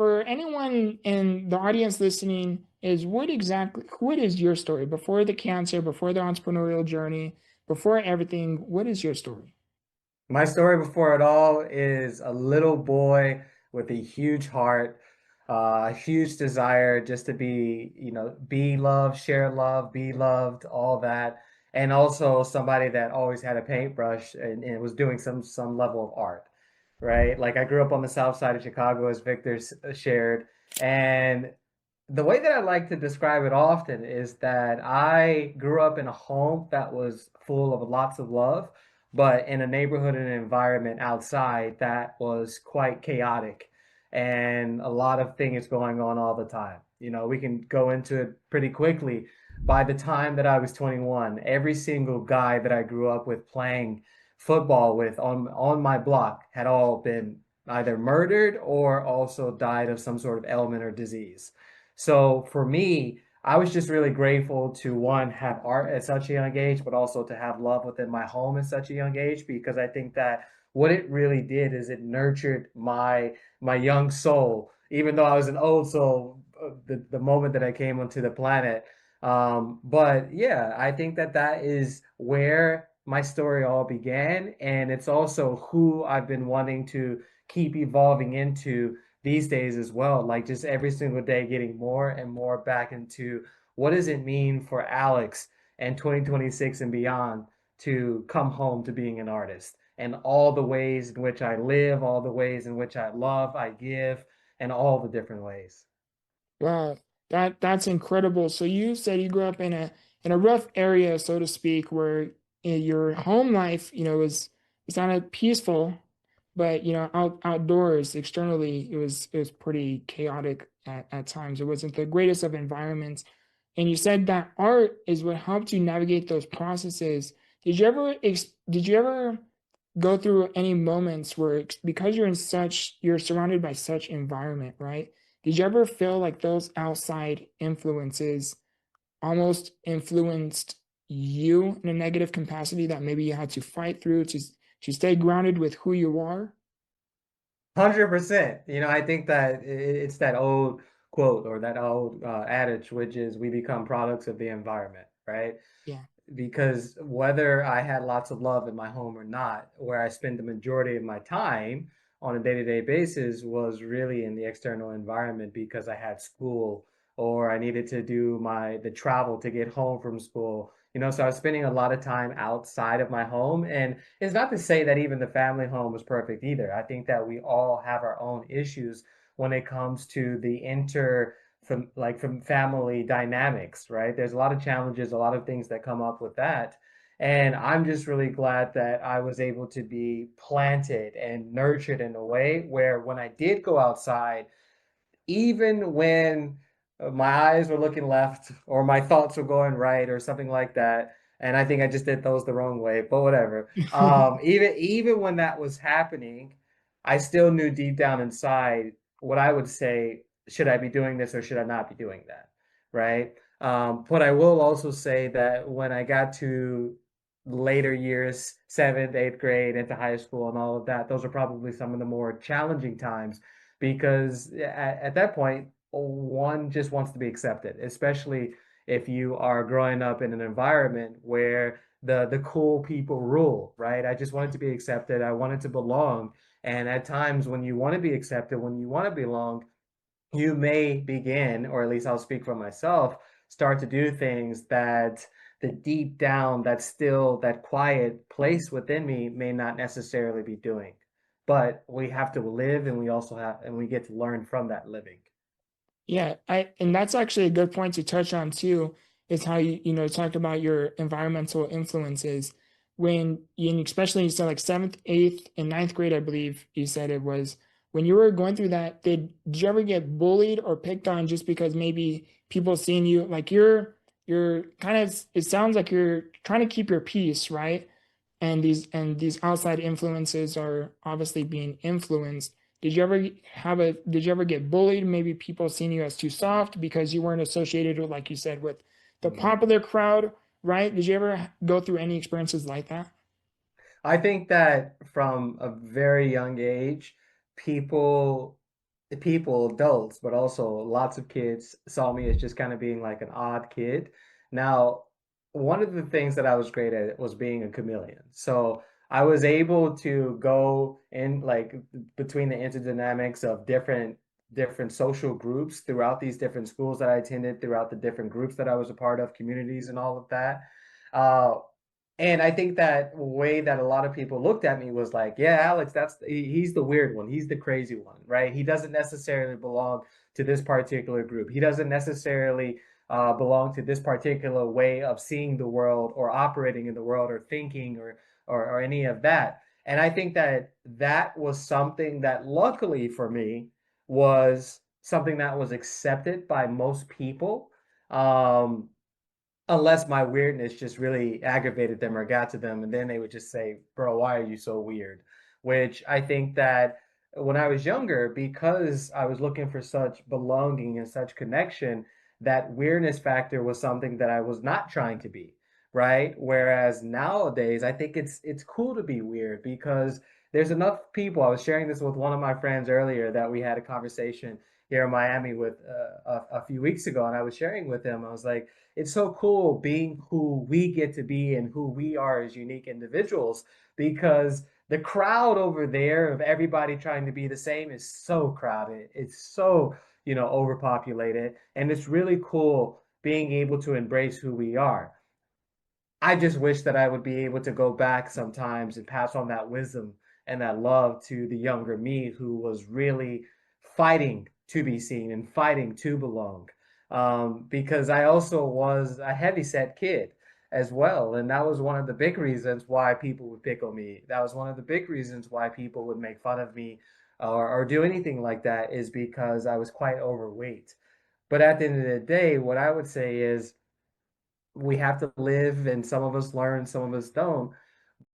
for anyone in the audience listening, what is your story before the cancer, before the entrepreneurial journey, before everything? What is your story? My story before it all is a little boy with a huge heart, a huge desire just to be, be loved, share love, be loved, all that. And also somebody that always had a paintbrush and was doing some level of art, right? Like I grew up on the south side of Chicago, as Victor shared, and the way that I like to describe it often is that I grew up in a home that was full of lots of love, but in a neighborhood and an environment outside that was quite chaotic and a lot of things going on all the time. We can go into it pretty quickly. By the time that I was 21, every single guy that I grew up with playing football with on my block had all been either murdered or also died of some sort of ailment or disease. So for me, I was just really grateful to one, have art at such a young age, but also to have love within my home at such a young age, because I think that what it really did is it nurtured my young soul, even though I was an old soul the moment that I came onto the planet. But yeah, I think that that is where my story all began, and it's also who I've been wanting to keep evolving into these days as well. Like just every single day getting more and more back into what does it mean for Alex and 2026 and beyond to come home to being an artist and all the ways in which I live, all the ways in which I love, I give, and all the different ways. Wow, that's incredible. So you said you grew up in a rough area, so to speak, where your home life, was kind of peaceful, but outdoors, externally, it was pretty chaotic at times. It wasn't the greatest of environments. And you said that art is what helped you navigate those processes. Did you ever go through any moments where because you're surrounded by such environment, right? Did you ever feel like those outside influences almost influenced you in a negative capacity that maybe you had to fight through to stay grounded with who you are? 100%. I think that it's that old quote or that old adage, which is we become products of the environment, right? Yeah. Because whether I had lots of love in my home or not, where I spend the majority of my time on a day-to-day basis was really in the external environment because I had school or I needed to do the travel to get home from school. So I was spending a lot of time outside of my home. And it's not to say that even the family home was perfect either. I think that we all have our own issues when it comes to the from family dynamics, right? There's a lot of challenges, a lot of things that come up with that. And I'm just really glad that I was able to be planted and nurtured in a way where when I did go outside, even when my eyes were looking left or my thoughts were going right or something like that, and I think I just did those the wrong way, but whatever. Even when that was happening, I still knew deep down inside what I would say, should I be doing this or should I not be doing that? Right? But I will also say that when I got to later years, seventh, eighth grade, into high school and all of that, those are probably some of the more challenging times because at that point, one just wants to be accepted, especially if you are growing up in an environment where the cool people rule, right? I just wanted to be accepted. I wanted to belong. And at times when you want to be accepted, when you want to belong, you may begin, or at least I'll speak for myself, start to do things that the deep down, that still, that quiet place within me may not necessarily be doing. But we have to live and we get to learn from that living. Yeah, and that's actually a good point to touch on too, is how you talked about your environmental influences especially you said like seventh, eighth, and ninth grade, I believe you said it was when you were going through that, did you ever get bullied or picked on just because maybe people seeing you like you're kind of it sounds like you're trying to keep your peace, right? And these outside influences are obviously being influenced. Did you ever get bullied? Maybe people seeing you as too soft because you weren't associated with, like you said, with the Mm. popular crowd, right? Did you ever go through any experiences like that? I think that from a very young age, people people, adults, but also lots of kids saw me as just kind of being like an odd kid. Now, one of the things that I was great at was being a chameleon. So I was able to go in like between the interdynamics of different social groups throughout these different schools that I attended, throughout the different groups that I was a part of, communities and all of that. Uh, and I think that way that a lot of people looked at me was like, yeah, Alex, he's the weird one. He's the crazy one, right? He doesn't necessarily belong to this particular group. He doesn't necessarily belong to this particular way of seeing the world or operating in the world or thinking or any of that. And I think that that was something that luckily for me was something that was accepted by most people. Um, Unless my weirdness just really aggravated them or got to them, and then they would just say, "Bro, why are you so weird?" Which I think that when I was younger, because I was looking for such belonging and such connection, that weirdness factor was something that I was not trying to be, right? Whereas nowadays, I think it's cool to be weird because there's enough people. I was sharing this with one of my friends earlier that we had a conversation here in Miami with a few weeks ago, and I was sharing with him. I was like, it's so cool being who we get to be and who we are as unique individuals because the crowd over there of everybody trying to be the same is so crowded. It's so, overpopulated. And it's really cool being able to embrace who we are. I just wish that I would be able to go back sometimes and pass on that wisdom and that love to the younger me who was really fighting to be seen and fighting to belong. Because I also was a heavyset kid as well. And that was one of the big reasons why people would pick on me. That was one of the big reasons why people would make fun of me or do anything like that is because I was quite overweight. But at the end of the day, what I would say is, we have to live and some of us learn, some of us don't.